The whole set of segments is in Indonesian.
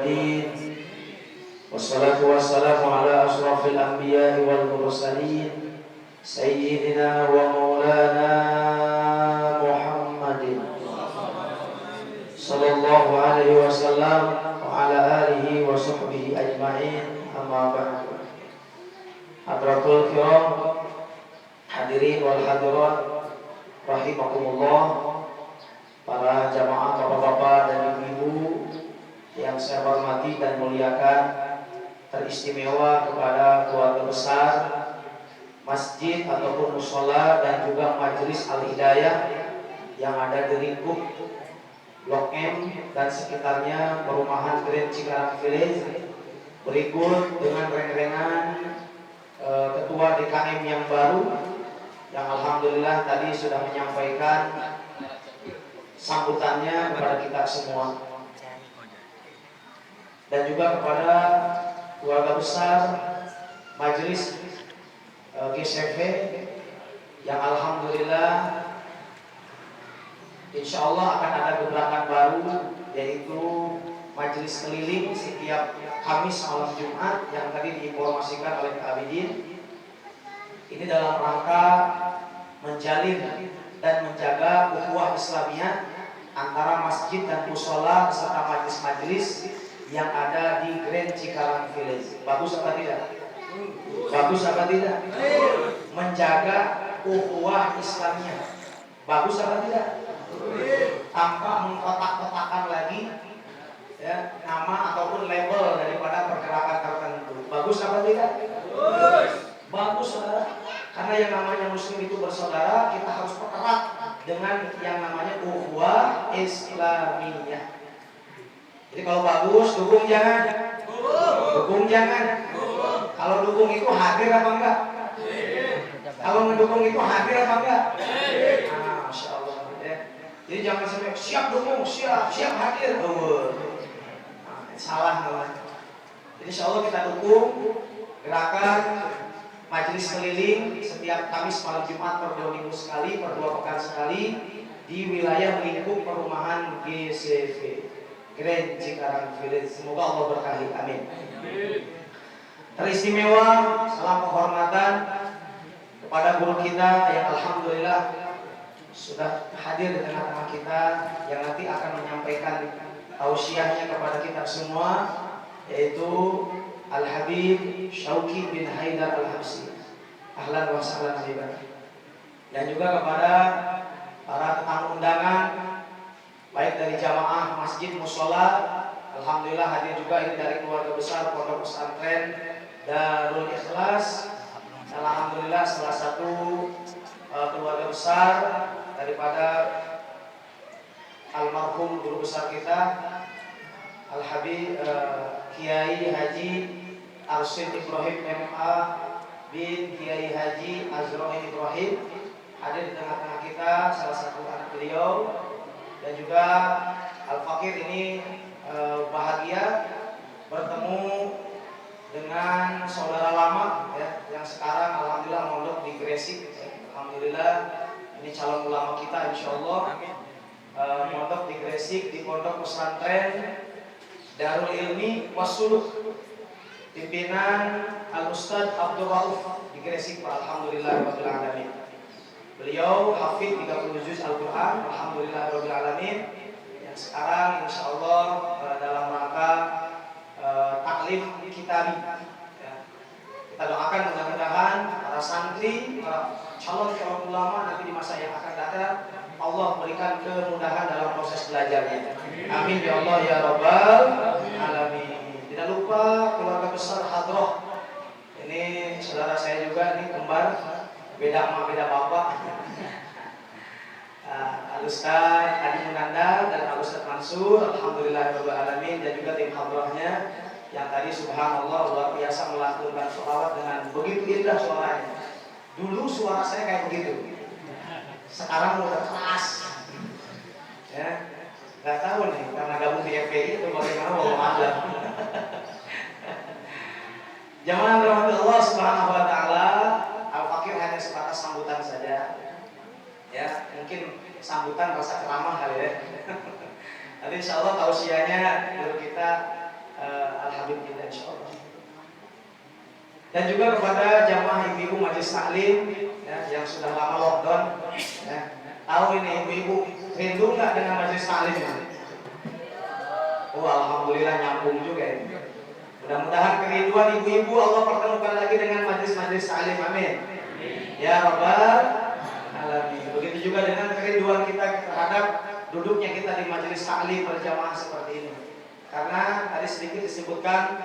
الأولين والصلاة والسلام على أشرف الأنبياء والمرسلين سيدنا ومولانا محمد صلى الله عليه وسلم وعلى آله وصحبه أجمعين. أما بعد. Hadratul kiram, hadirin wal hadirat rahimakumullah, para jamaah bapak-bapak dan ibu-ibu yang saya hormati dan muliakan, teristimewa kepada keluarga besar masjid ataupun mushola dan juga majelis Al-Hidayah yang ada di lingkup Blok M dan sekitarnya perumahan Grand Cikarang Village. Berikut dengan reng-rengan Ketua DKM yang baru yang alhamdulillah tadi sudah menyampaikan sambutannya kepada kita semua, dan juga kepada keluarga besar majelis GCV yang alhamdulillah insya Allah akan ada gebrakan baru, yaitu majelis keliling setiap Kamis malam Jumat yang tadi diinformasikan oleh Kak Abidin. Ini dalam rangka menjalin dan menjaga ukhuwah Islamiyah antara masjid dan mushola serta majelis-majelis yang ada di Grand Cikarang Village. Bagus apa tidak? Bagus apa tidak? Menjaga ukhuwah Islamiyah. Bagus apa tidak? Tanpa mengkotak-kotakan lagi ya, nama ataupun label daripada pergerakan tertentu. Bagus apa tidak? Bagus, saudara. Karena yang namanya muslim itu bersaudara, kita harus pererat dengan yang namanya ukhuwah Islamiyah. Jadi kalau bagus, dukung jangan? Dukung jangan? Kalau dukung itu hadir apa enggak? Kalau mendukung itu hadir apa enggak? Masya Allah ya. Jadi jangan sampai siap dukung, siap hadir. Salah namanya. Jadi insya Allah kita dukung gerakan majelis keliling setiap Kamis malam Jumat per 2 minggu sekali, per 2 pekan sekali di wilayah lingkup perumahan GCV Grand Cikarang Village. Semoga Allah berkahi, amin. Teristimewa, salam penghormatan kepada guru kita yang alhamdulillah sudah hadir di tengah-tengah kita, yang nanti akan menyampaikan tausiahnya kepada kita semua, yaitu Al-Habib Syauqi bin Haidar Al-Habsyi. Ahlan wa sahlan Habibah. Dan juga kepada para tetamu undangan baik dari jamaah masjid mushola, alhamdulillah hadir juga ini dari keluarga besar Pondok Pesantren Darul Ikhlas. Dan alhamdulillah salah satu keluarga besar daripada almarhum guru besar kita Al-Habib Kiai Haji Arsyid Ibrahim MA bin Kiai Haji Azrail Ibrahim hadir di tengah-tengah kita, salah satu anak beliau. Dan juga Al-Fakir ini bahagia bertemu dengan saudara lama ya, yang sekarang alhamdulillah mondok di Gresik ya. Alhamdulillah ini calon ulama kita insyaallah. Mondok di Gresik di Pondok Pesantren Darul Ilmi Wasuluk, pimpinan Al-Ustadz Abdul Rauf di Gresik. Alhamdulillah rabbil alamin. Beliau hafid 30 juz Al-Quran, alhamdulillah rabbil alamin, yang sekarang insyaallah dalam rangka taklif kitabi ya. Kita doakan mudah-mudahan para santri, para calon ulama nanti di masa yang akan datang Allah berikan kemudahan dalam proses belajarnya. Amin ya Allah ya Rabbal alamin. Tidak lupa keluarga besar Hadroh. Ini saudara saya juga, ini kembar, beda emak beda bapak. Al-Ustaz Adi Munanda dan Al-Ustaz Mansur, alhamdulillah rabbil alamin, dan juga tim Hadrohnya yang tadi subhanallah luar biasa melakukan sholawat dengan begitu indah suaranya. Dulu suara saya kayak begitu, sekarang udah keras ya, nggak tahu nih karena gabung di FPI atau bagaimana, wallahu a'lam. Jamaah rahmat Allah subhanahu wa ta'ala, Al-Fakir hanya sebatas sambutan saja ya, mungkin sambutan rasa ceramah kali ya. Nanti insya Allah tausiahnya guru kita Al-Habib kita insyaallah. Dan juga kepada jamaah ibu-ibu majelis taklim ya, yang sudah lama lockdown ya. Tahu ini ibu-ibu rindu nggak dengan majelis taklim ini? Oh alhamdulillah nyambung juga ini. Mudah-mudahan kerinduan ibu-ibu Allah pertemukan lagi dengan majelis-majelis taklim, amin. Ya Rabbal alamin. Begitu juga dengan kerinduan kita terhadap duduknya kita di majelis taklim berjamaah seperti ini. Karena tadi sedikit disebutkan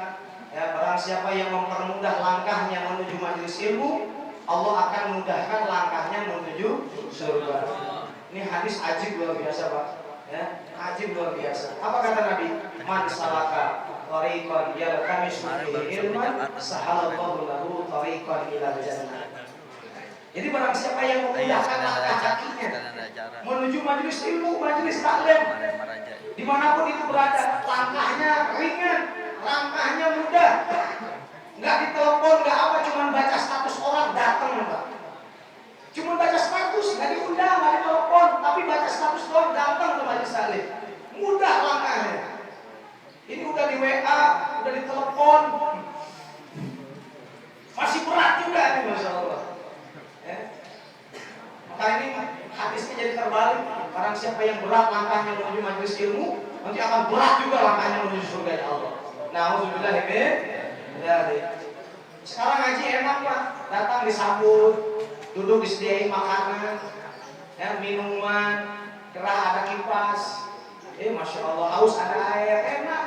ya, barang siapa yang mempermudah langkahnya menuju majelis ilmu, Allah akan mudahkan langkahnya menuju surga. Ini hadis ajib luar biasa, Pak. Ya, ajib luar biasa. Apa kata Nabi? Man salaka tariqan yaltamisu fihi ilman, sahalallahu lahu tariqan ilal jannah. Jadi barang siapa yang memudahkan langkah kakinya menuju majelis ilmu, majelis taklim, dimanapun itu berada, langkahnya ringan, langkahnya mudah, nggak ditelepon, nggak apa, cuma baca status orang datang, Pak. Cuma baca status, nggak diundang, nggak ditelepon, tapi baca status doang datang ke majelis taklim. Mudah langkahnya. Ini udah di WA, udah ditelepon, masih berat juga nih, masya Allah. Ya. Maka ini hadisnya jadi terbalik. Barang siapa yang berat langkahnya menuju majelis ilmu, nanti akan berat juga langkahnya menuju surga ya Allah. Nauzubillah dari. Sekarang ngaji enak Pak, datang disambut, duduk disediain makanan, ya, minuman, gerah ada kipas, masya Allah, haus ada air, enak,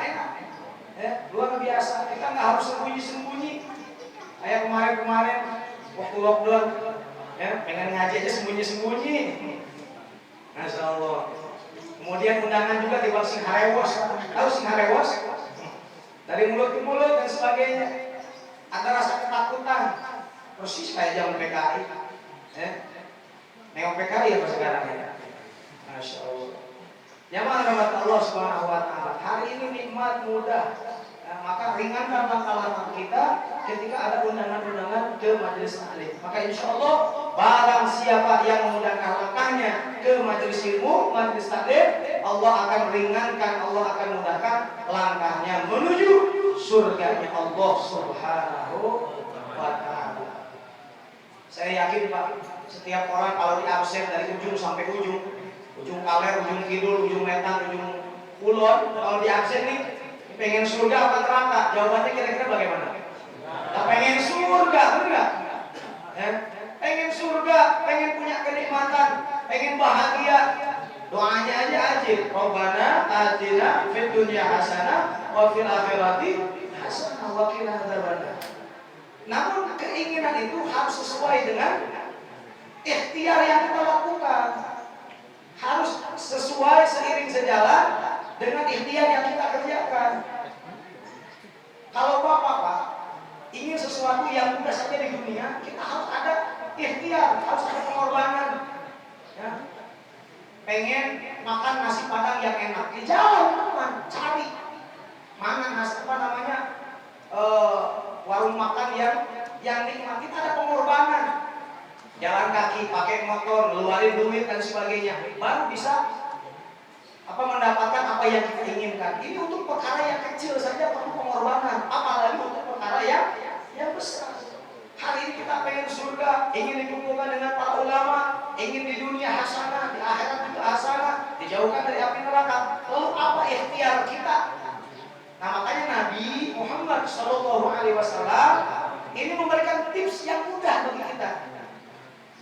ya, luar biasa. Kita nggak harus sembunyi-sembunyi. Kayak kemarin waktu lockdown, ya, pengen ngaji aja sembunyi-sembunyi. Masya Allah. Kemudian undangan juga di Sing Harewos, tahu Sing Harewos? Dari mulut ke mulut dan sebagainya. Ada rasa ketakutan, persis kayak zaman PKI. Neo PKI apa sekarang ya? Masya Allah. Jamaah rahmat Allah Subhanahu Wa Taala. Hari ini nikmat mudah. Nah, maka ringankan langkah-langkah kita ketika ada undangan-undangan ke majelis taklim. Maka insya Allah barang siapa yang memudahkan langkahnya ke majelis ilmu, majelis taklim, Allah akan ringankan, Allah akan mudahkan langkahnya menuju surganya Allah Subhanahu Wa Taala. Saya yakin Pak, setiap orang kalau diabsen dari ujung sampai ujung kaler, ujung kidul, ujung wetan, ujung kulon, kalau diabsen nih pengen surga apa neraka? Jawabannya kira-kira bagaimana? Nah, pengen surga, benar nggak? Ya? Pengen surga, pengen punya kenikmatan, pengen bahagia. Doanya aja ajib. Rabbana atina fid dunya hasanah wa fil akhirati hasanah wa qina adzabannar. Namun keinginan itu harus sesuai dengan ikhtiar yang kita lakukan. Harus sesuai seiring sejalan dengan ikhtiar yang kita kerjakan. Kalau Bapak ingin sesuatu yang mudah saja di dunia, kita harus ada ikhtiar, harus ada pengorbanan. Ya. Pengen makan nasi padang yang enak, di jalan teman, cari mana nasi warung makan yang nikmat. Kita ada pengorbanan. Jalan kaki, pakai motor, ngeluarin duit dan sebagainya, baru bisa mendapatkan apa yang kita inginkan. Ini untuk perkara yang kecil saja perlu pengorbanan, apalagi untuk perkara yang besar. Hari ini kita pengen surga, ingin dikumpulkan dengan para ulama, ingin di dunia hasanah, di akhirat juga hasanah, dijauhkan dari api neraka. Lalu apa ikhtiar kita? Nah makanya Nabi Muhammad SAW ini memberikan tips yang mudah bagi kita.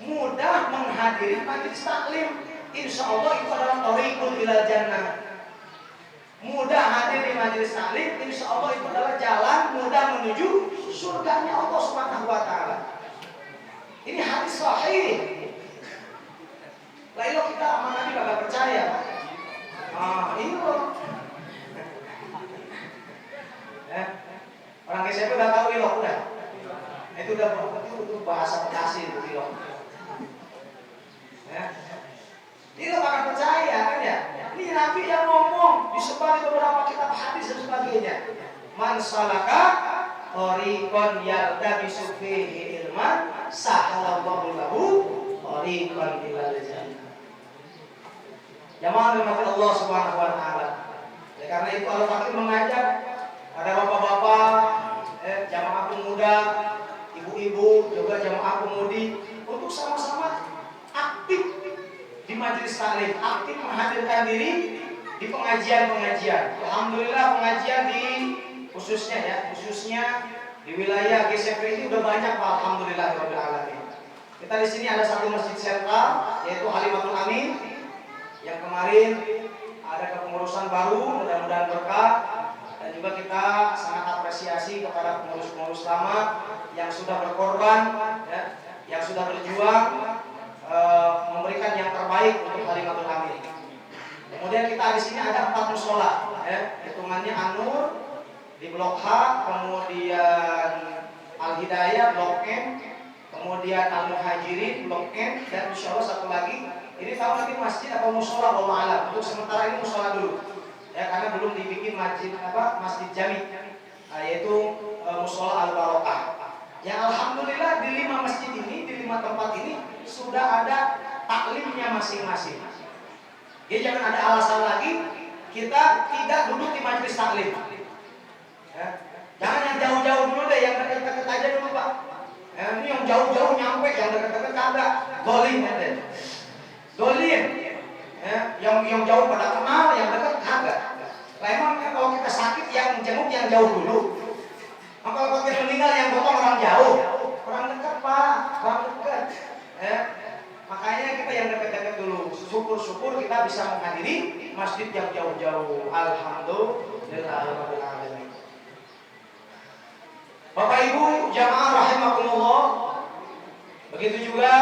Mudah menghadiri majelis taklim, insya Allah itu adalah thariqul ilal jannah. Mudah hadir di majelis taklim, insya Allah itu adalah jalan mudah menuju surganya Allah Subhanahu Wa Taala. Ini hadis sahih. Lalu kita sama Nabi kagak percaya. Ini loh. Orang SMP udah tahu ilok udah. Itu bahasa Bekasi itu ilok. Ini lo akan percaya kan ya? Ini Nabi yang ngomong, disebar di beberapa kitab hadis dan sebagainya. Man salaka thariqan yaltamisu fihi ilman, sahalallahu lahu thariqan ilal jannah. Jamaah rahmat Allah Subhanahu Wa Taala. Ya, karena itu Al-Fakir mengajak ada bapak-bapak, jamaah pemuda, ibu-ibu, juga jamaah pemudi untuk sama-sama aktif di majelis taklim, aktif menghadirkan diri di pengajian-pengajian. Alhamdulillah pengajian di khususnya di wilayah GCP ini udah banyak Pak. Alhamdulillahirabbil alamin. Kita di sini ada satu masjid sentral yaitu Halimatul Amin yang kemarin ada kepengurusan baru, mudah-mudahan berkah. Dan juga kita sangat apresiasi kepada pengurus-pengurus lama yang sudah berkorban, ya, yang sudah berjuang memberikan yang terbaik untuk Halimatul Amin. Kemudian kita di sini ada 4 musola, ya, hitungannya An-Nur di Blok H, kemudian Al-Hidayah Blok M, kemudian Al-Muhajirin Blok N, dan insya Allah satu lagi. Ini tahu nanti masjid atau musola wallahu alam. Untuk sementara ini musola dulu, ya, karena belum dibikin masjid jami, yaitu musola Al-Barokah. Yang alhamdulillah di 5 masjid ini, di 5 tempat ini sudah ada taklimnya masing-masing. Jadi jangan ada alasan lagi kita tidak duduk di majelis taklim. Ya. Jangan yang jauh-jauh dulu deh, yang dekat-dekat aja dulu Pak. Ya, ini yang jauh-jauh nyampe, yang dekat-dekat kagak. Dolim ya deh. Dolim. Ya, yang jauh pada kenal, yang dekat kagak. Memang kalau kita sakit yang jenguk yang jauh dulu. Maka kalau kita meninggal yang gotong orang jauh, orang dekat Pak, orang dekat. Ya. Makanya kita yang dekat-dekat dulu. Syukur-syukur kita bisa menghadiri masjid yang jauh-jauh. Alhamdulillahirobbilalamin. Bapak Ibu jamaah rahimakumullah. Begitu juga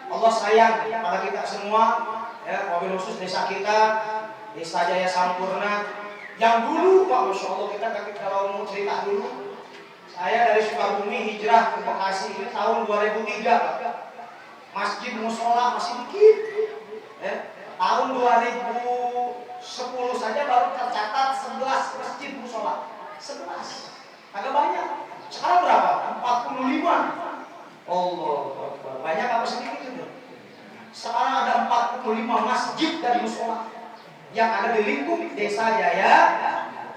Allah sayang pada kita semua, ya, wabil khusus desa kita, Desa Jaya Sampurna. Yang dulu Pak, Masya Allah, kita kalau mau cerita dulu, saya dari Sukabumi hijrah ke Bekasi ini tahun 2003 Pak. Masjid musola masih dikit, ya. Tahun 2010 saja baru tercatat 11 masjid musola, 11, agak banyak. Sekarang berapa? 45. Allah, banyak apa sedikit itu? Sekarang ada 45 masjid dan musola yang ada di lingkup Desa Jaya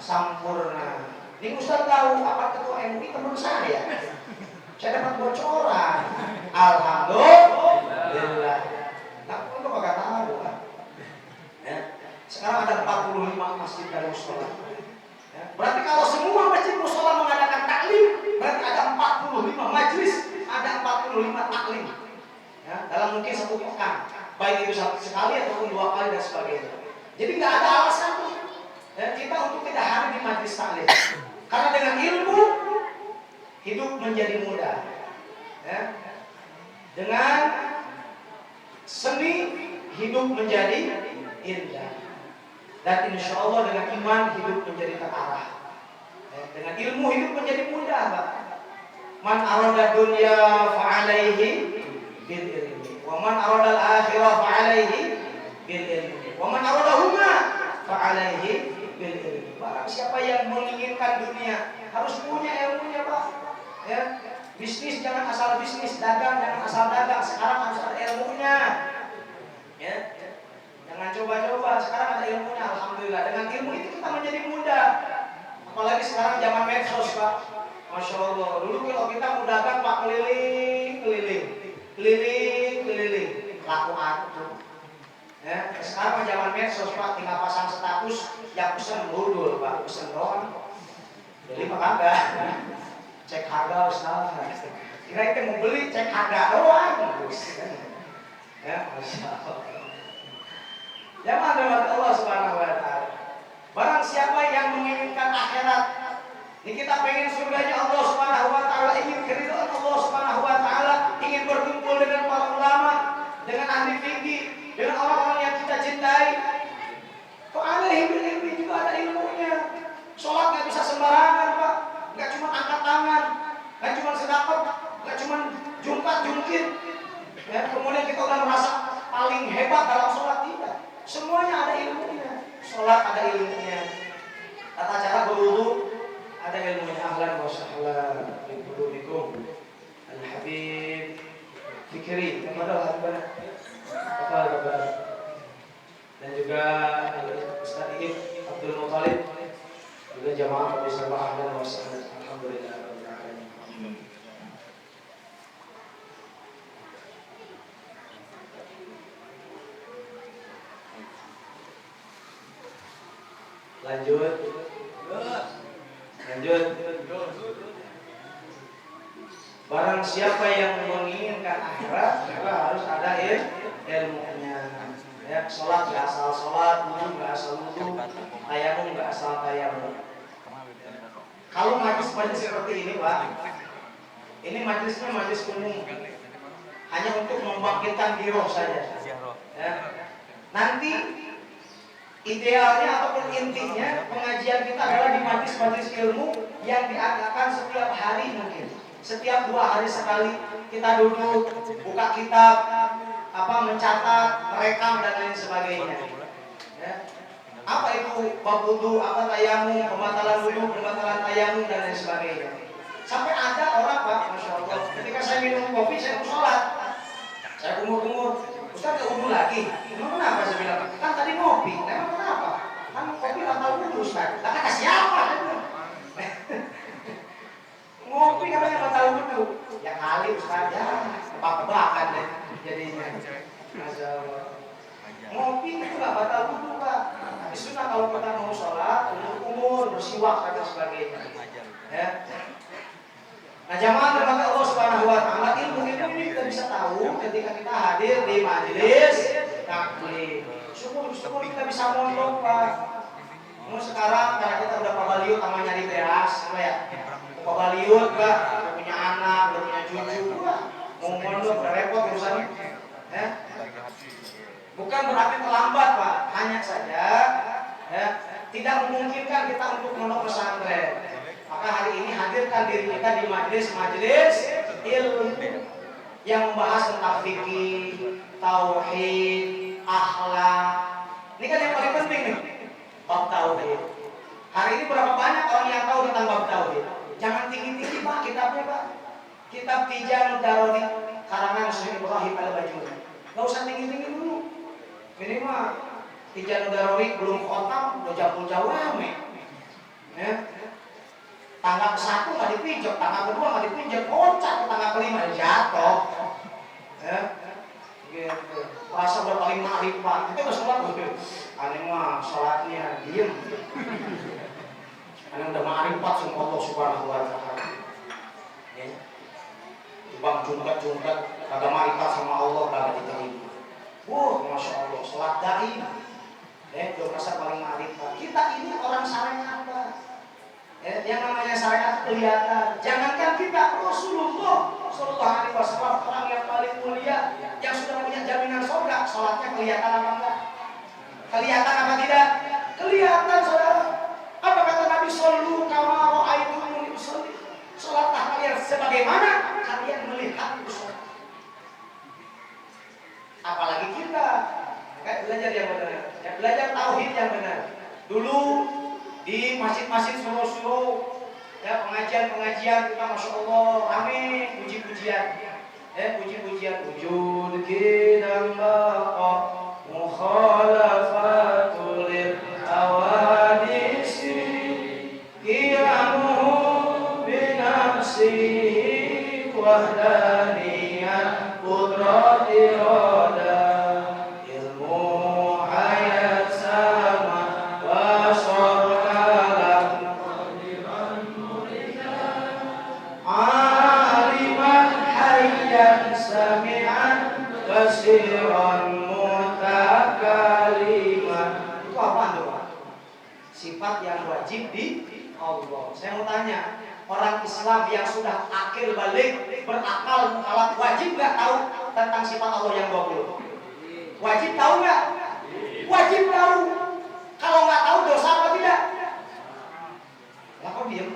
Sampurna. Ini Ustaz tahu apa ketua MUI teman saya? Saya dapat bocoran. Alhamdulillah. Nah, untuk kagak tahu kan? Ya. Sekarang ada 45 masjid dan musola. Ya. Berarti kalau semua masjid musola mengadakan taklim, berarti ada 45 majlis, ada 45 taklim. Ya. Dalam mungkin 1 pekan, baik itu sekali ataupun 2 kali dan sebagainya. Jadi nggak ada alasan ya, kita untuk tidak hadir di majlis taklim. Karena dengan ilmu hidup menjadi mudah, ya. Dengan seni hidup menjadi indah, dan insya Allah dengan iman hidup menjadi terarah, ya. Dengan ilmu hidup menjadi mudah, Pak. Man arada dunya fa'alaihi bil ilmi, wa man arada al-akhirah fa'alaihi bil ilmi, wa man aradahuma fa'alaihi bil ilmi. Barang siapa yang menginginkan dunia harus punya ilmunya, Pak. Ya. Bisnis jangan asal bisnis, dagang jangan asal dagang. Sekarang harus ada ilmunya. Ya. Jangan coba-coba. Sekarang ada ilmunya. Alhamdulillah. Dengan ilmu itu kita menjadi mudah. Apalagi sekarang zaman medsos, Pak. Masya Allah. Dulu kalau kita mau dagang Pak, keliling. Laku atuh. Ya. Sekarang zaman medsos, Pak, tinggal pasang status yang pesen bodol, Pak, pesen doang. Jadi Pak kagak. Cek harga Ustaz. Kira kita mau beli cek harga doang. Ya, Masya Allah. Jangan lewat Allah Subhanahu wa ta'ala. Barang siapa yang menginginkan akhirat, ini kita pengen surganya Allah Subhanahu wa ta'ala, ingin keridhaan Allah Subhanahu wa ta'ala, ingin berkumpul dengan para ulama, dengan ahli fikih, dengan orang-orang yang kita cintai. Fa'alaihi bil ilmi, juga ada ilmunya. Sholat nggak bisa sembarangan, Pak. Nggak cuma angkat tangan, nggak cuma sedekah, nggak cuma jungkit. Ya, kemudian kita udah merasa paling hebat dalam sholat, tidak. Semuanya ada ilmunya. Sholat ada ilmunya. Tata cara berwudu ada ilmunya. Ahlan wa sahlan bi qulubikum. Al-Habib Fikri, kepada Habib dan juga Ustaz Ibn Abdul Muthalib, juga jamaah Habis Lanjut. Lanjut. Barang siapa yang menginginkan akhirat, maka harus ada ilmunya. Ya, sholat nggak asal sholat, wudu nggak asal wudu, tayamum nggak asal tayamum. Kalau majlis-majlis seperti ini, Pak, ini majlisnya majlis umum, hanya untuk membangkitkan giroh saja. Ya. Nanti idealnya ataupun intinya pengajian kita adalah di majlis-majlis ilmu yang diadakan setiap hari mungkin. Setiap 2 hari sekali kita duduk, buka kitab, mencatat, merekam dan lain sebagainya. Ya. Apa itu bab wudu, apa tayamum, pembatalan wudu, pembatalan tayamum dan lain sebagainya. Sampai ada orang, Pak, Masya Allah, ketika saya minum kopi, saya mau sholat, saya kumur-kumur, Ustaz nggak wudu lagi. Emang kenapa? Saya bilang, kan tadi ngopi. Emang kenapa? Kan kopi batal wudu, Ustaz. Lah kata siapa? Ngopi katanya batal wudu. Ya kali Ustaz, ya tebak-tebakan deh jadinya. Masya Allah. Ngopi itu nggak batal wudu, Pak. Tapi sunnah kalau kita mau sholat, umur, bersiwak dan sebagainya. Ya. Nah, jamaah dirahmati Allah Subhanahu wa taala, ilmu ini kita bisa tahu ketika kita hadir di majelis taklim. Syukur kita bisa mondok, Pak. Mau sekarang karena kita udah pabaliut sama nyari beras, apa ya? Pabaliut, Pak, udah punya anak, udah punya cucu, Pak. Mau mondok udah repot urusannya. Ya. Bukan berarti terlambat, Pak. Hanya saja ya, tidak memungkinkan kita untuk mondok pesantren. Maka hari ini hadirkan diri kita di majelis-majelis ilmu yang membahas tentang fikih, tauhid, akhlak. Ini kan yang paling penting nih, bab tauhid. Hari ini berapa banyak orang yang tahu tentang bab tauhid? Jangan tinggi-tinggi, Pak, kitabnya, Pak. Kitab Tijan Daroni karangan Syekh Ibrahim Al-Bajuri. Gak usah tinggi-tinggi dulu. Minimal Tijan Daroni belum khotam, udah jauh-jauh rame. Ya. Tangga ke-1 nggak dipijak, tangga ke-2 nggak dipijak, kocak ke tangga ke-5 jatuh. Ya, gitu. Rasa udah paling ma'rifat, itu udah sholat tuh. Aneh mah sholatnya diem. Aneh udah ma'rifat sama Allah Subhanahu wa taala. Ya. Bang jungkat-jungkat, kagak ma'rifat sama Allah kagak diterima. Masya Allah, sholat daim. Udah merasa paling ma'rifat. Kita ini orang syariat, Pak. Yang namanya syariat kelihatan. Jangankan kita, Rasulullah Sallallahu Alaihi Wasallam, orang yang paling mulia, yang sudah punya jaminan surga, sholatnya kelihatan apa enggak? Kelihatan apa tidak? Kelihatan, saudara. Apa kata Nabi? Shollu kama ra'aitumuni usolli. Sholatlah kalian sebagaimana kalian melihat sholat. Apalagi kita, belajar yang benar, belajar tauhid yang benar. Dulu di masjid-masjid suruh-suruh, ya pengajian-pengajian kita Masya Allah rame puji-pujian, puji-pujian wujud kita baqa mukhalafatul awadisi qiyamuhu binafsihi wahdaniyah qudrat irada ilmu hayat sama wa kasiran mutakaliman. Itu apaan tuh, Pak? Sifat yang wajib di Allah. Saya mau tanya, orang Islam yang sudah akil balik, berakal mukallaf, wajib nggak tahu tentang sifat Allah yang 20? Wajib tahu nggak? Wajib tahu. Kalau nggak tahu dosa apa tidak? Lah kok diam?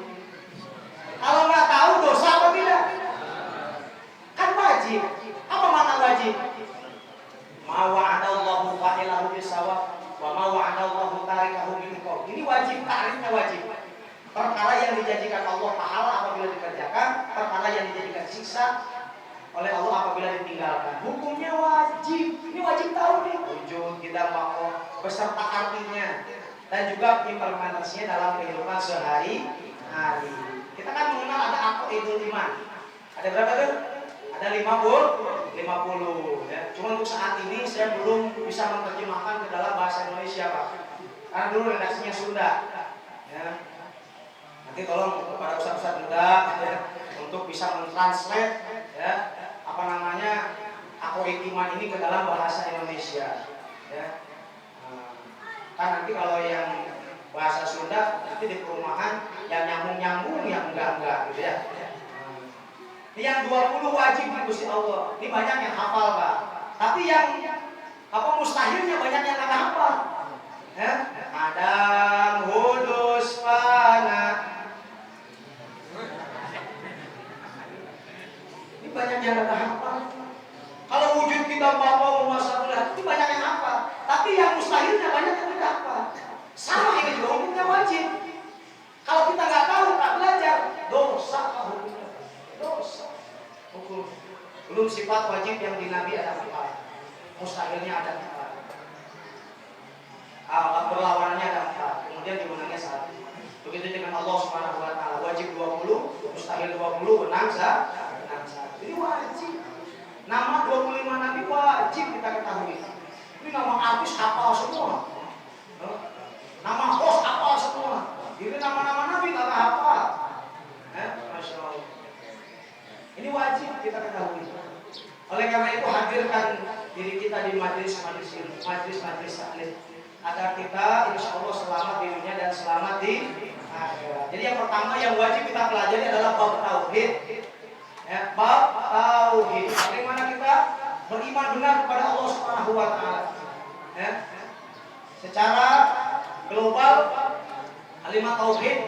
Kalau nggak tahu dosa apa tidak? Kan wajib. Apa makna wajib? Ma wa'adallahu fa'ilahu bisawab wa ma wa'adallahu tarikahu bil qaul. Ini wajib, takrifnya wajib. Perkara yang dijanjikan Allah pahala apabila dikerjakan, perkara yang dijanjikan siksa oleh Allah apabila ditinggalkan. Hukumnya wajib. Ini wajib tahu nih. Wujud kita mau beserta artinya dan juga implementasinya dalam kehidupan sehari-hari. Kita kan mengenal ada aqidul iman. Ada berapa tuh? Ada 50 ya. Cuma untuk saat ini saya belum bisa menerjemahkan ke dalam bahasa Indonesia, Pak. karena dulu redaksinya Sunda. Ya. Nanti tolong kepada ustaz-ustaz muda ya, untuk bisa mentranslate ya apa namanya Aqoid Iman ini ke dalam bahasa Indonesia. Ya. Kan nanti kalau yang bahasa Sunda nanti di perumahan yang nyambung-nyambung yang enggak gitu ya. Ini yang 20 wajib di Gusti Allah. Ini banyak yang hafal, Pak. Tapi yang mustahilnya banyak yang enggak hafal. Ya? Adam, hudus, fana. Ini banyak yang enggak hafal. Kalau wujud kita Bapa Muhammad itu banyak yang hafal. Tapi yang mustahilnya banyak yang tidak hafal. Sama ini juga hukumnya wajib. Kalau kita nggak tahu, nggak belajar, dosa hukumnya. Dosa. Hukum. Belum sifat wajib yang di Nabi ada 4. Mustahilnya ada 4. Berlawanannya ada 4. Kemudian dimenangnya 1. Begitu dengan Allah Subhanahu wa taala. Wajib 20, mustahil 20, benang 1. Ini wajib. Nama 25 Nabi wajib kita ketahui. Ini nama artis hafal semua. Nama host hafal semua. Ini nama-nama Nabi nggak hafal. Masya Allah. Ini wajib kita ketahui. Oleh karena itu hadirkan diri kita di majelis-majelis ilmu, majelis-majelis taklim, agar kita insya Allah selamat di dunia dan selamat di akhirat. Jadi yang pertama yang wajib kita pelajari adalah bab tauhid. Ya, bab tauhid. Bagaimana kita beriman benar kepada Allah Subhanahu wa taala. Ya. Secara global kalimat tauhid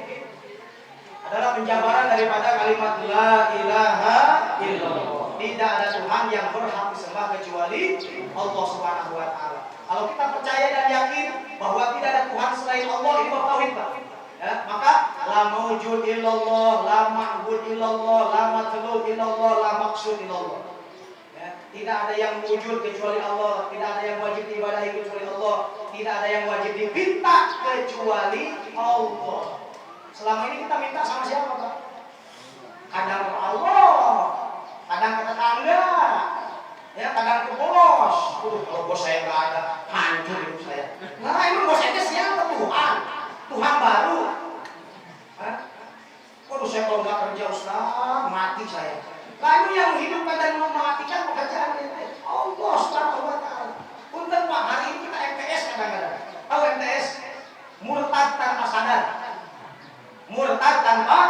adalah penjabaran daripada kalimat la ilaha illallah. Tidak ada Tuhan yang berhak disembah kecuali Allah Subhanahu wa taala. Kalau kita percaya dan yakin bahwa tidak ada Tuhan selain Allah, ini bab tauhid, Pak. Ya, maka la maujud illallah, la ma'bud illallah, la matlub illallah, la maqsud illallah. Ya, tidak ada yang wujud kecuali Allah, tidak ada yang wajib diibadahi kecuali Allah, tidak ada yang wajib dipinta kecuali Allah. Selama ini kita minta sama siapa, Pak? Kadang ke Allah, kadang ke tetangga, ya kadang ke bos. Kalau bos saya nggak ada, hancur hidup saya. Nah, emang bos saya siapa? Tuhan. Tuhan baru. Waduh, saya kalau nggak kerja Ustaz, mati saya. Lalu yang menghidupkan dan mematikan pekerjaan Allah Subhanahu wa taala. Punten Pak, hari ini kita MTS kadang-kadang. Tahu MTS? Murtad tanpa sadar. Murtad tanpa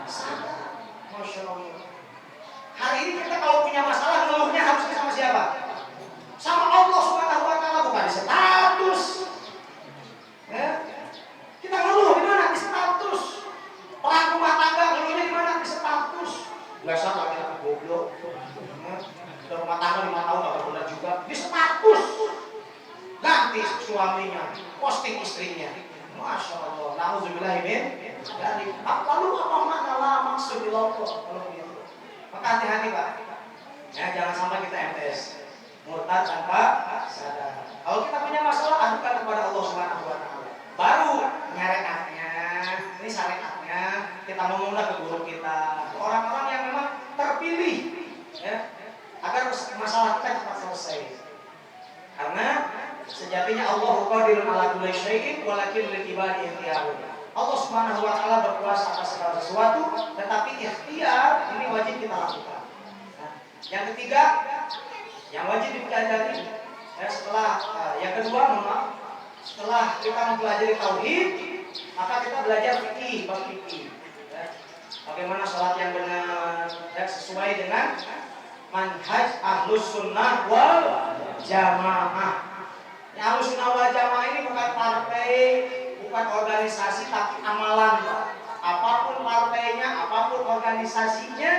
sadar. Masya Allah. Hari ini kita kalau punya masalah ngeluhnya harusnya sama siapa? Sama Allah Subhanahu wa taala, bukan di status. Ya. Kita ngeluh di mana? Di status. Perang rumah tangga ngeluhnya di mana? Di status. Biasa laki-laki goblok. Sudah rumah tangga 5 tahun nggak benar juga. Di status. Ganti suaminya, posting istrinya. Masya Allah. Nauzubillahi min dzalik. Lalu apa makna la maksud illallah kalau begitu? Maka hati-hati, Pak. Ya, jangan sampai kita MTS. Murtad tanpa sadar. Kalau kita punya masalah, adukan kepada Allah Subhanahu wa taala. Baru nyarekatnya, ini syariatnya, kita ngomonglah ke guru kita, orang-orang yang memang terpilih, ya, agar masalah kita cepat selesai. Karena sejatinya Allah qadirun ala kulli syai'in walakin lil ibadi ikhtiyarun. Allah Subhanahu wa taala berkuasa atas segala sesuatu, tetapi ikhtiar ini wajib kita lakukan. Nah, yang ketiga, yang wajib dipelajari ya, yang kedua, setelah kita mempelajari tauhid, maka kita belajar fikih, bab fikih. Ya. Bagaimana sholat yang benar, ya, sesuai dengan manhaj ahlus sunnah wal jamaah. Ya, ahlus sunnah wal jamaah ini bukan partai, bukan organisasi, tapi amalan. Apapun partainya, apapun organisasinya,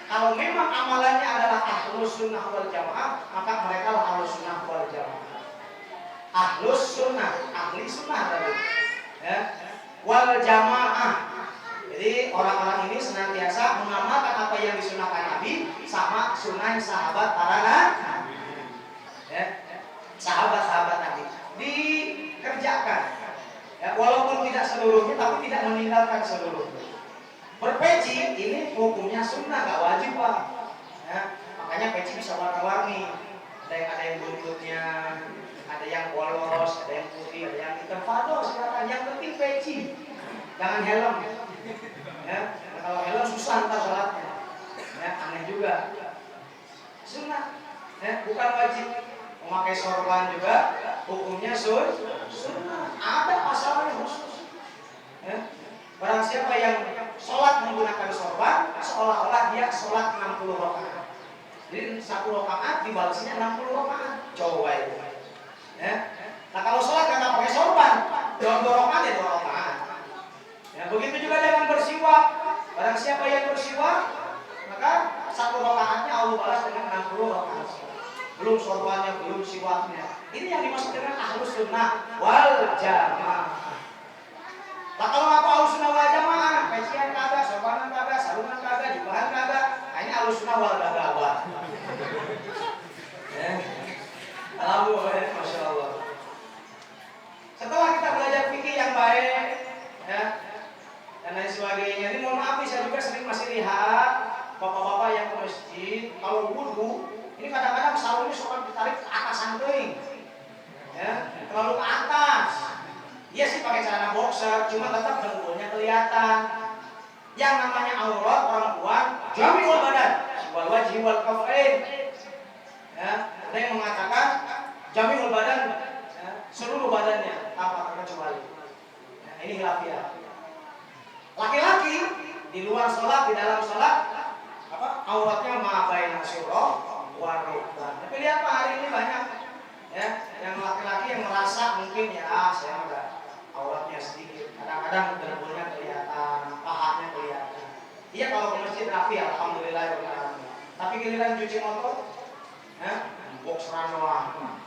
kalau memang amalannya adalah ahlus sunnah wal jamaah, maka mereka lah ahlus sunnah wal jamaah. Ahlus sunnah, ahli sunnah tadi, ya, wal jamaah. Jadi orang-orang ini senantiasa mengamalkan apa yang disunahkan Nabi sama sunnah sahabat para nabi, ya, sahabat-sahabat Nabi dikerjakan, ya, walaupun tidak seluruhnya, tapi tidak meninggalkan seluruhnya. Berpeci ini hukumnya sunnah, gak wajib, Pak. Ya, makanya peci bisa warna-warni. Ada yang buntutnya, ada ada yang polos, ada yang putih, ada yang hitam. Fado silakan, yang penting peci, jangan helm. Ya, nah, kalau helm susah ntar sholatnya. Ya, aneh juga. Sunnah, ya, bukan wajib. Memakai sorban juga hukumnya sunnah. Ada pasalnya khusus. Ya. Barang siapa yang sholat menggunakan sorban, seolah-olah dia sholat 60 rakaat. Jadi 1 rakaat dibalasnya 60 rakaat. Coba itu. Ya. Nah kalau sholat nggak pakai sorban, 2 rakaat ya 2 rakaat. Ya, begitu juga dengan bersiwak. Barang siapa yang bersiwak, maka 1 rakaatnya Allah balas dengan 60 rakaat. Belum sorbannya, belum siwaknya. Ini yang dimaksud dengan ahlus sunnah wal jamaah. Nah kalau aku ahlus sunnah wal jamaah, pecian kagak, sorbanan kagak, sarungan kagak, jubahan kagak, nah ini ahlus sunnah wal jamaah. Alhamdulillah, masya Allah. Setelah kita belajar fikih yang baik, ya, dan lain sebagainya, ini mohon maaf, saya juga sering masih lihat bapak-bapak yang ke masjid, kalau wudhu, ini kadang-kadang sarungnya suka ditarik ke atasan teuing, ya, terlalu ke atas. Iya sih pakai celana boxer, cuma tetap dengkulnya kelihatan. Yang namanya aurat perempuan, jami'ul badan, wal wajhi wal kafain. Ya, ada yang mengatakan jami'ul badan, ya, seluruh badannya tanpa terkecuali. Nah, ini khilafiyah. Laki-laki di luar sholat, di dalam sholat, auratnya ma baina surah warukban. Tapi lihat Pak, hari ini banyak ya yang laki-laki yang merasa mungkin ya saya udah auratnya sedikit. Kadang-kadang dengkulnya kelihatan, pahanya kelihatan. Iya kalau ke masjid rapi, alhamdulillah ya. Tapi giliran cuci motor, ya, boxeran doang.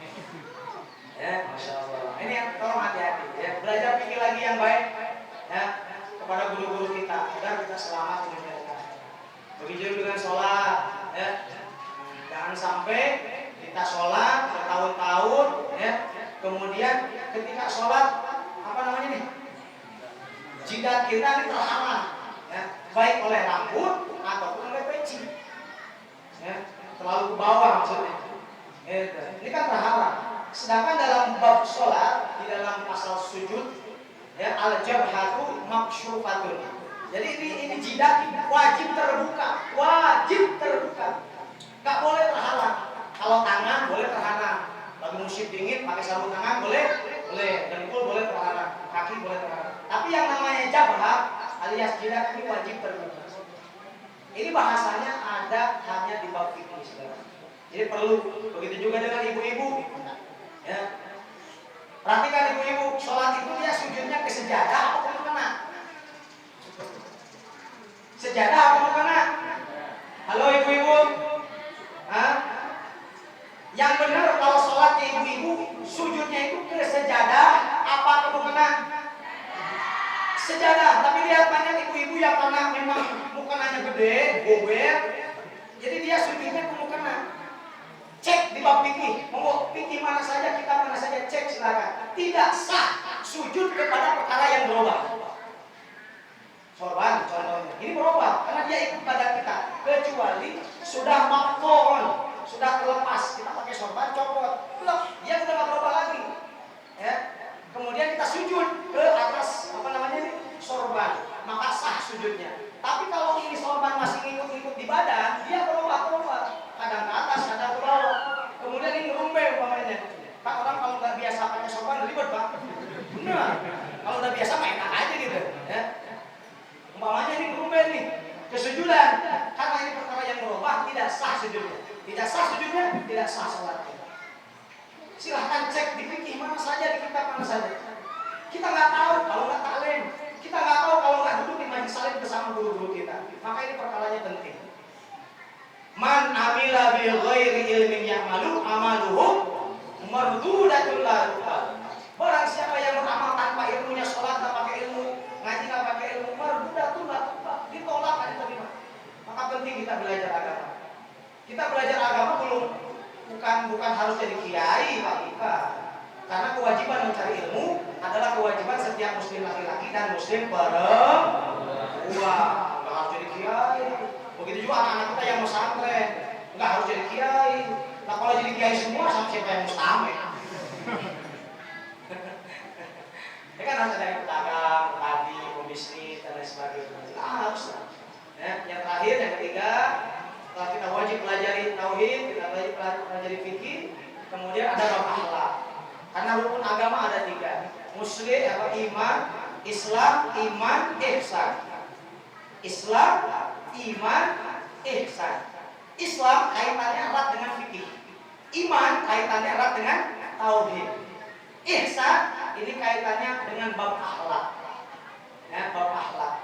Ya, masya Allah. Ini yang tolong hati-hati. Ya, belajar pikir lagi yang baik, ya, kepada guru-guru kita agar kita selamat di dunia akhirat. Begitu dengan sholat, ya. Jangan sampai kita sholat bertahun-tahun, ya, kemudian ketika sholat apa namanya nih, jidat kita ini terhalang, ya, baik oleh rambut ataupun oleh peci, ya, terlalu ke bawah maksudnya. Ini kan terhalang. Sedangkan dalam bab sholat di dalam pasal sujud, ya, al-jabhatu makshufatun. Jadi ini jidat wajib terbuka, nggak boleh terhalang. Kalau tangan boleh terhalang, lagi musim dingin pakai sarung tangan boleh, dengkul boleh terhalang, kaki boleh terhalang. Tapi yang namanya jabhat alias jidat ini wajib terbuka. Ini bahasanya ada hanya di bab fikih, saudara. Jadi perlu. Begitu juga dengan ibu-ibu. Ya. Perhatikan ibu-ibu, sholat itu dia sujudnya ke sejadah atau ke mana? Sejadah atau ke mana? Halo ibu-ibu? Hah? Yang benar kalau sholatnya ibu-ibu, sujudnya itu ke sejadah apa ke mana? Sejadah. Tapi lihat banyak ibu-ibu yang karena memang mukanya gede, gober, jadi dia sujudnya ke mukena. Cek di bab fikih, mau fikih mana saja, kita mana saja, cek silakan. Tidak sah sujud kepada perkara yang berubah. Sorban contohnya, ini berubah karena dia ikut badan kita. Kecuali sudah makfon, sudah terlepas, kita pakai sorban copot, belum, dia udah nggak berubah lagi. Ya, kemudian kita sujud ke atas apa namanya ini sorban, maka sah sujudnya. Tapi kalau ini sorban masih ngikut-ngikut di badan, dia berubah, kadang ke atas, kadang ke bawah. Kemudian ini ngerumbe umpamanya. Pak, orang kalau nggak biasa pakai sorban ribet Pak. Benar. Kalau udah biasa main aja gitu. Ya. Umpamanya ini ngerumbe nih, kesujudan. Karena ini perkara yang berubah, tidak sah sujudnya. Tidak sah sujudnya, tidak sah sholatnya. Silahkan cek di fikih mana saja, di kitab mana saja. Kita nggak tahu kalau nggak taklim. Kita nggak tahu kalau nggak duduk di majelis salim bersama guru-guru kita. Maka ini perkaranya penting. Man amila bi ghairi ilmin ya'malu amaluhu mardudatun la tuqbal. Barang siapa yang beramal tanpa ilmunya, sholat tak pakai ilmu, ngaji tak pakai ilmu, mardudatun la tuqbal, ditolak dan diterima. Maka penting kita belajar agama. Kita belajar agama bukan harus jadi kiai, Pak Ika. Karena kewajiban mencari ilmu adalah kewajiban setiap muslim laki-laki dan muslim perempuan. Nggak harus jadi kiai. Begitu juga anak-anak kita yang mau santren, nggak harus jadi kiai. Nah kalau jadi kiai semua, sama siapa yang mustame? Ya kan harus ada yang pedagang, petani, pembisnis dan lain sebagainya. Harus lah. Ya, yang terakhir, yang ketiga, setelah kita wajib pelajari tauhid, kita wajib pelajari fikih, kemudian ada bab akhlak. Karena rukun agama ada 3. Muslim atau iman, Islam, iman, ihsan. Islam, iman, ihsan. Islam kaitannya erat dengan fikih. Iman kaitannya erat dengan tauhid. Ihsan ini kaitannya dengan bab akhlak. Ya, bab akhlak.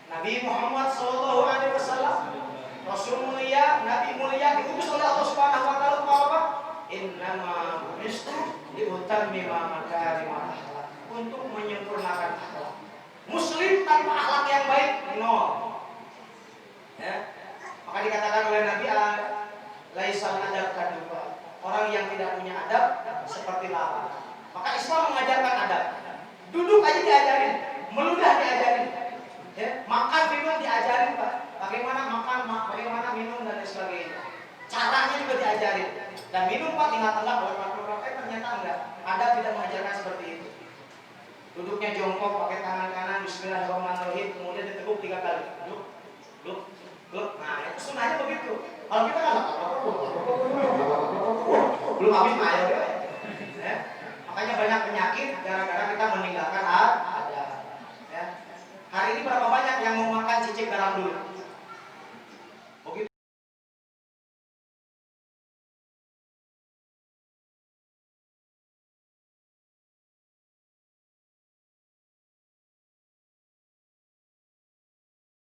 Nabi Muhammad SAW, Rasul mulia, Nabi mulia, diutus oleh Allah Subhanahu wa taala untuk apa? Innama bu'istu liutammima makarimal akhlak. Untuk menyempurnakan akhlak. Muslim tanpa akhlak yang baik nol. Ya. Maka dikatakan oleh Nabi, laisal adab kaduba. Orang yang tidak punya adab seperti lalat. Maka Islam mengajarkan adab. Duduk aja diajarin, meludah diajarin. Ya, makan minum diajarin, Pak. Bagaimana makan, bagaimana minum dan lain sebagainya. Caranya juga diajarin. Dan minum Pak tinggal tenggak ternyata enggak. Adab tidak mengajarkan seperti itu. Duduknya jongkok pakai tangan kanan, bismillahirrahmanirrahim, kemudian diteguk 3 kali. Duduk. Nah, itu sunnahnya begitu. Kalau kita kan belum habis ayo ya. Makanya banyak penyakit